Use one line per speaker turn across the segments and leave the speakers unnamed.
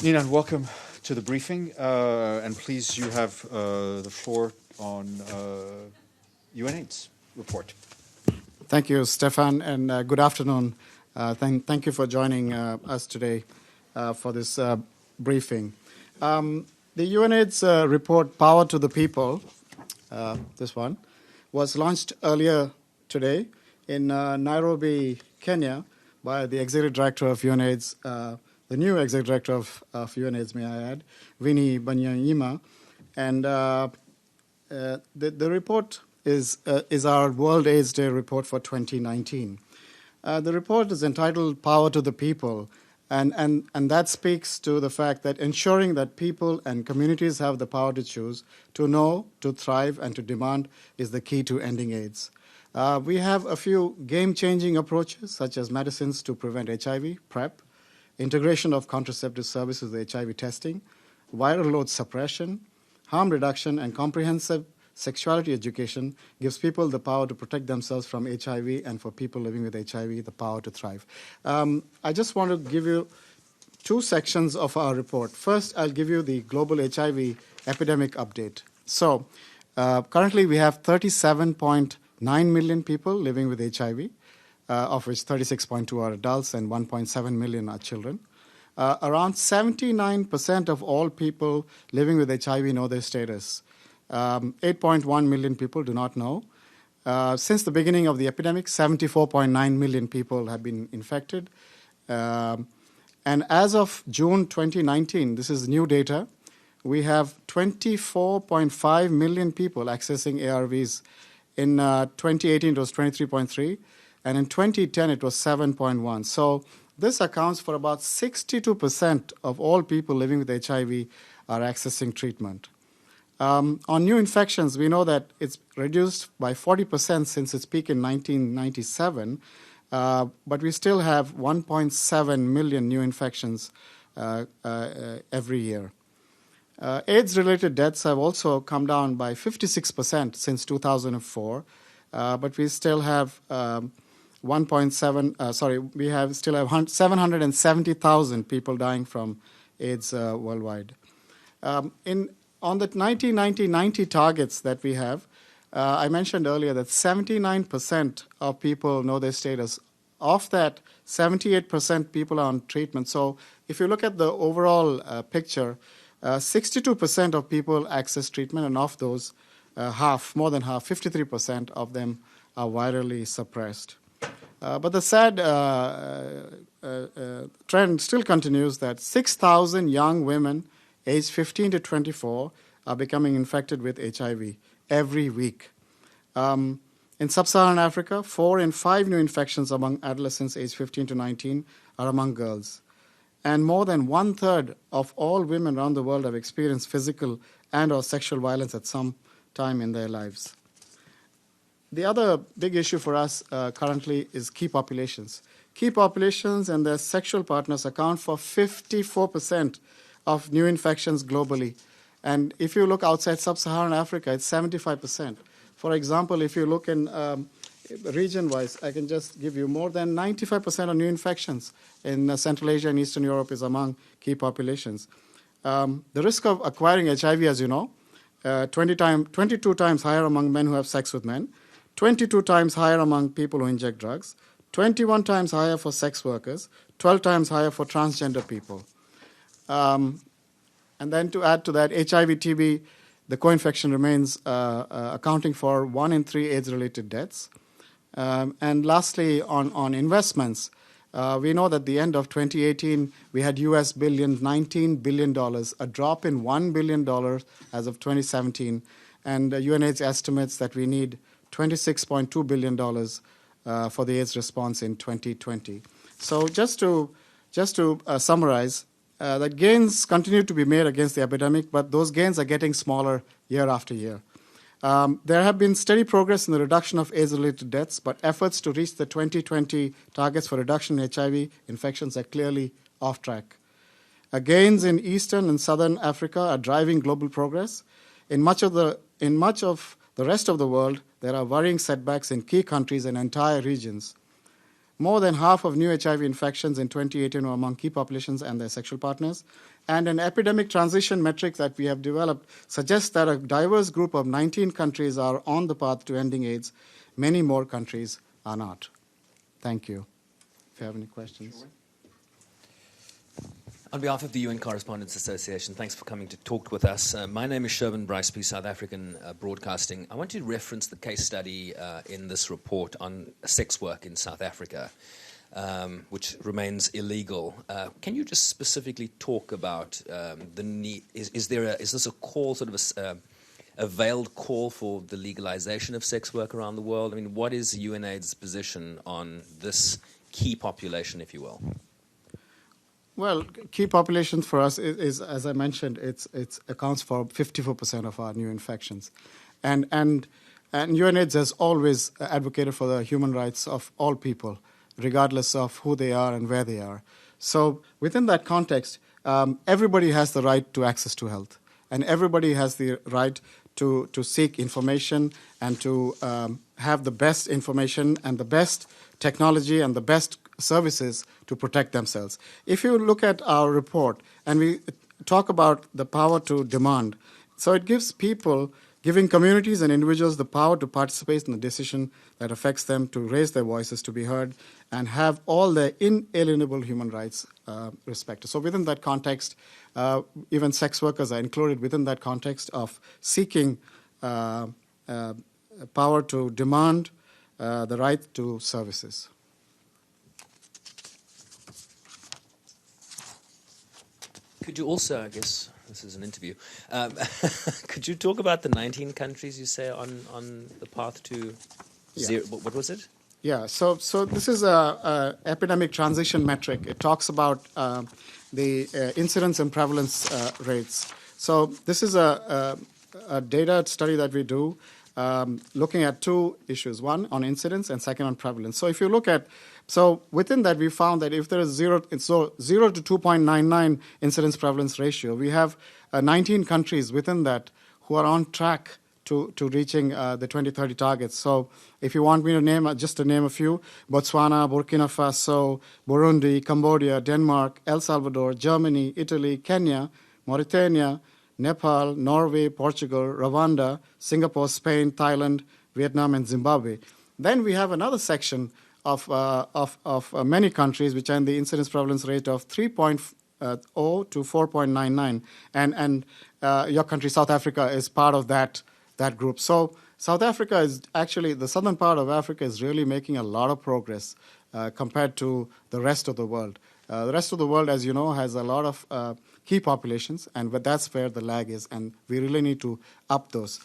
Ninan, welcome to the briefing, and please, you have the floor on UNAIDS report.
Thank you, Stefan, and good afternoon. Thank you for joining us today for this briefing. The UNAIDS report, Power to the People, this one, was launched earlier today in Nairobi, Kenya, by the Executive Director of UNAIDS, the new Executive Director of UNAIDS, may I add, Winnie Banyanyima. And the report is our World AIDS Day report for 2019. The report is entitled Power to the People, and that speaks to the fact that ensuring that people and communities have the power to choose, to know, to thrive, and to demand is the key to ending AIDS. We have a few game-changing approaches, such as medicines to prevent HIV, PrEP, integration of contraceptive services with HIV testing, viral load suppression, harm reduction, and comprehensive sexuality education gives people the power to protect themselves from HIV, and for people living with HIV, the power to thrive. I just want to give you two sections of our report. First, I'll give you the global HIV epidemic update. So, currently we have 37.9 million people living with HIV, of which 36.2 are adults and 1.7 million are children. Around 79% of all people living with HIV know their status. 8.1 million people do not know. Since the beginning of the epidemic, 74.9 million people have been infected. And as of June 2019, this is new data, we have 24.5 million people accessing ARVs. In 2018, it was 23.3, and in 2010, it was 7.1. So this accounts for about 62% of all people living with HIV are accessing treatment. On new infections, we know that it's reduced by 40% since its peak in 1997, but we still have 1.7 million new infections every year. AIDS-related deaths have also come down by 56% since 2004, but we still have 770,000 people dying from AIDS worldwide. On the 1990 targets that we have, I mentioned earlier that 79% of people know their status. Of that, 78% people are on treatment. So if you look at the overall picture, 62% of people access treatment, and of those, more than half, 53% of them are virally suppressed. But the sad trend still continues that 6,000 young women aged 15 to 24 are becoming infected with HIV every week. In sub-Saharan Africa, 4 in 5 new infections among adolescents aged 15 to 19 are among girls. And more than 1/3 of all women around the world have experienced physical and or sexual violence at some time in their lives. The other big issue for us currently is key populations. Key populations and their sexual partners account for 54% of new infections globally. And if you look outside sub-Saharan Africa, it's 75%. For example, if you look in region-wise, I can just give you more than 95% of new infections in Central Asia and Eastern Europe is among key populations. The risk of acquiring HIV, as you know, 22 times higher among men who have sex with men, 22 times higher among people who inject drugs, 21 times higher for sex workers, 12 times higher for transgender people. And then to add to that, HIV-TB, the co-infection remains accounting for 1 in 3 AIDS-related deaths. And lastly, on investments, we know that at the end of 2018, we had $19 billion, a drop in $1 billion as of 2017. And UNAIDS estimates that we need $26.2 billion for the AIDS response in 2020. So just to summarize, that gains continue to be made against the epidemic, but those gains are getting smaller year after year. There have been steady progress in the reduction of AIDS-related deaths, but efforts to reach the 2020 targets for reduction in HIV infections are clearly off track. Gains in Eastern and Southern Africa are driving global progress. In much of the rest of the world, there are worrying setbacks in key countries and entire regions. More than half of new HIV infections in 2018 were among key populations and their sexual partners. And an epidemic transition metric that we have developed suggests that a diverse group of 19 countries are on the path to ending AIDS. Many more countries are not. Thank you. If you have any questions.
On behalf of the UN Correspondents Association, thanks for coming to talk with us. My name is Shervin Briceby, South African Broadcasting. I want to reference the case study in this report on sex work in South Africa, which remains illegal. Can you just specifically talk about the need? Is this a call, sort of a veiled call for the legalization of sex work around the world? I mean, what is UNAIDS' position on this key population, if you will?
Well, key populations for us is as I mentioned, it accounts for 54% of our new infections, and UNAIDS has always advocated for the human rights of all people, regardless of who they are and where they are. So within that context, everybody has the right to access to health, and everybody has the right to seek information and to have the best information and the best technology and the best services to protect themselves. If you look at our report and we talk about the power to demand, so it gives people, giving communities and individuals the power to participate in the decision that affects them, to raise their voices, to be heard, and have all their inalienable human rights respected. So within that context, even sex workers are included within that context of seeking power to demand the right to services.
Could you also, I guess this is an interview, could you talk about the 19 countries you say on the path to zero? What was it?
Yeah, so this is a epidemic transition metric. It talks about the incidence and prevalence rates. So this is a data study that we do looking at two issues, one on incidence and second on prevalence. So if you look at, so within that we found that if there is 0 to 2.99 incidence prevalence ratio, we have 19 countries within that who are on track to reaching the 2030 targets. So if you want me to name, just to name a few, Botswana, Burkina Faso, Burundi, Cambodia, Denmark, El Salvador, Germany, Italy, Kenya, Mauritania, Nepal, Norway, Portugal, Rwanda, Singapore, Spain, Thailand, Vietnam, and Zimbabwe. Then we have another section of many countries which are in the incidence prevalence rate of 3.0 to 4.99, and your country, South Africa, is part of that group. So South Africa is actually, the southern part of Africa is really making a lot of progress compared to the rest of the world. The rest of the world, as you know, has a lot of key populations, but that's where the lag is, and we really need to up those.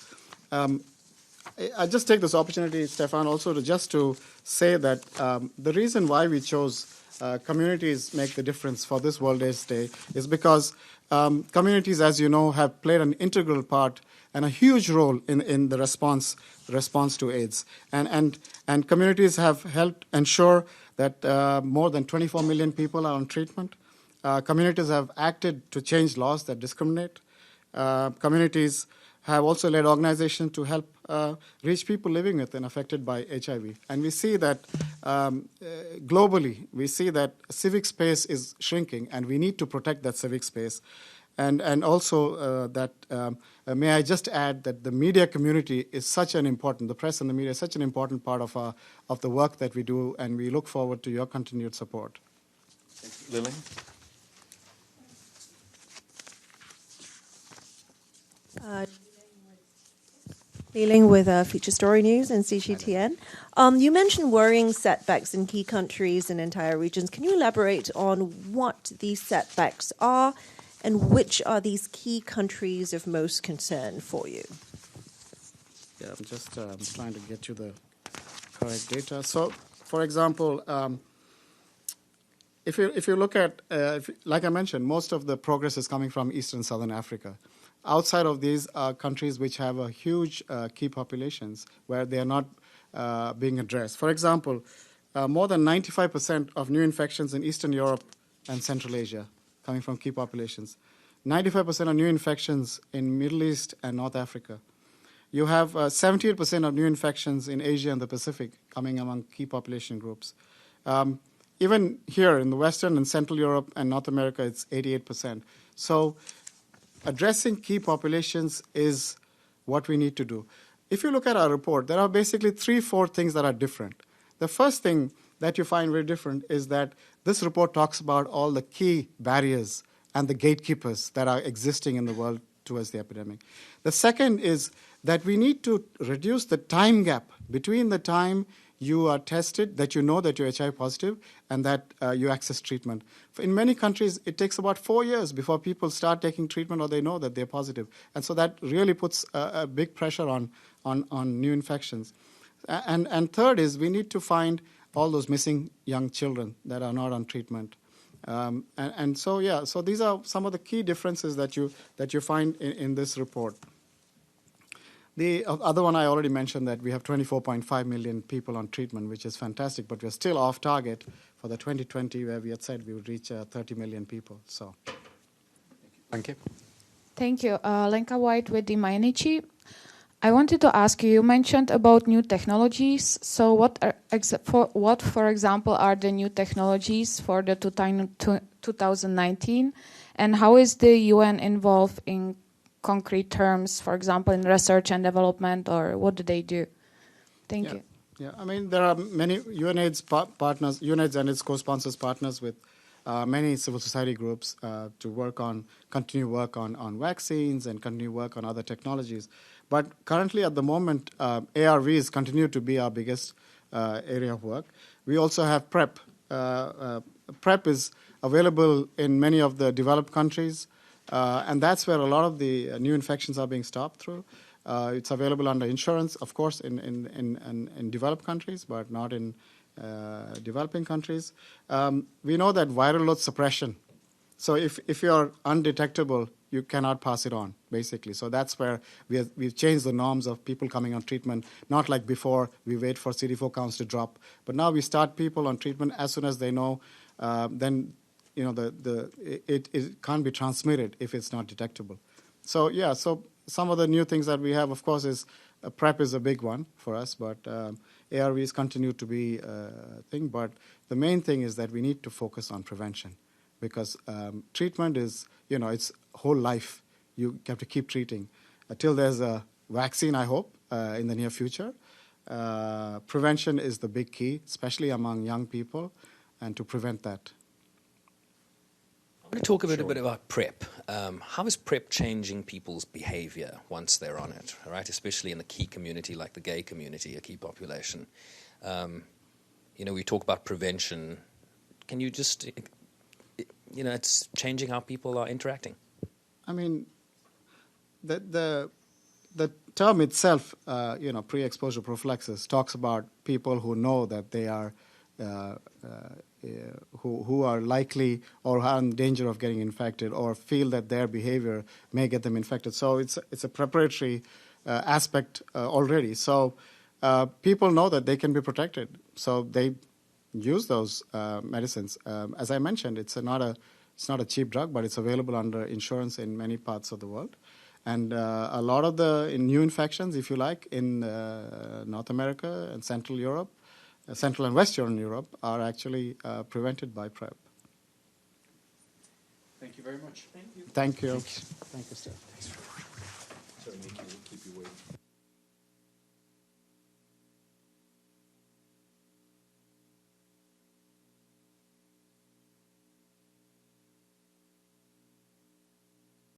I just take this opportunity, Stefan, also to say that the reason why we chose communities make the difference for this World AIDS Day is because communities, as you know, have played an integral part and a huge role in the response to AIDS. And communities have helped ensure that more than 24 million people are on treatment. Communities have acted to change laws that discriminate. Communities have also led organizations to help reach people living with and affected by HIV. And we see that globally, we see that civic space is shrinking, and we need to protect that civic space. And also may I just add that the media community is such an important, the press and the media is such an important part of the work that we do, and we look forward to your continued support.
Thank you. Lily?
Dealing with Feature Story News and CGTN. You mentioned worrying setbacks in key countries and entire regions. Can you elaborate on what these setbacks are and which are these key countries of most concern for you?
Yeah, I'm just trying to get you the correct data. So, for example, if you look at, like I mentioned, most of the progress is coming from Eastern and Southern Africa. Outside of these are countries which have a huge key populations where they are not being addressed. For example, more than 95% of new infections in Eastern Europe and Central Asia coming from key populations. 95% of new infections in Middle East and North Africa. You have 78% of new infections in Asia and the Pacific coming among key population groups. Even here in the Western and Central Europe and North America, it's 88%. So addressing key populations is what we need to do. If you look at our report, there are basically 3-4 things that are different. The first thing that you find very different is that this report talks about all the key barriers and the gatekeepers that are existing in the world towards the epidemic. The second is that we need to reduce the time gap between the time you are tested, that you know that you're HIV positive, and that you access treatment. In many countries, it takes about 4 years before people start taking treatment or they know that they're positive. And so that really puts a big pressure on new infections. And third is we need to find all those missing young children that are not on treatment. So these are some of the key differences that you find in this report. The other one I already mentioned, that we have 24.5 million people on treatment, which is fantastic, but we're still off target for the 2020 where we had said we would reach 30 million people. So,
Thank you.
Thank you. Lenka White with the Mainichi. I wanted to ask you mentioned about new technologies. So what, for example, are the new technologies for the 2019? And how is the UN involved in concrete terms, for example, in research and development, or what do they do? Thank you.
Yeah, I mean, there are many UNAIDS partners, UNAIDS and its co-sponsors partners with many civil society groups to continue work on vaccines and continue work on other technologies. But currently, at the moment, ARVs continue to be our biggest area of work. We also have PrEP. PrEP is available in many of the developed countries, and that's where a lot of the new infections are being stopped through. It's available under insurance, of course, in developed countries, but not in developing countries. We know that viral load suppression. So if you're undetectable, you cannot pass it on, basically. So that's where we've changed the norms of people coming on treatment. Not like before, we wait for CD4 counts to drop. But now we start people on treatment as soon as they know, then it can't be transmitted if it's not detectable. So some of the new things that we have, of course, is PrEP is a big one for us, but ARVs continue to be a thing. But the main thing is that we need to focus on prevention, because treatment is, it's whole life. You have to keep treating until there's a vaccine, I hope, in the near future. Prevention is the big key, especially among young people, and to prevent that.
I want to talk a bit about PrEP. How is PrEP changing people's behavior once they're on it, right? Especially in the key community like the gay community, a key population. We talk about prevention. Can you just, it's changing how people are interacting? I
mean, the term itself, pre-exposure prophylaxis, talks about people who know that they are who are likely or are in danger of getting infected, or feel that their behavior may get them infected. So it's a preparatory aspect already. So people know that they can be protected. So they use those medicines. As I mentioned, it's not a cheap drug, but it's available under insurance in many parts of the world. And a lot of the new infections, if you like, in North America and Central Europe, Central and Western Europe, are actually prevented by PrEP.
Thank you very much.
Thank you. Thank you, Steph.
Sorry, Nick, keep you waiting.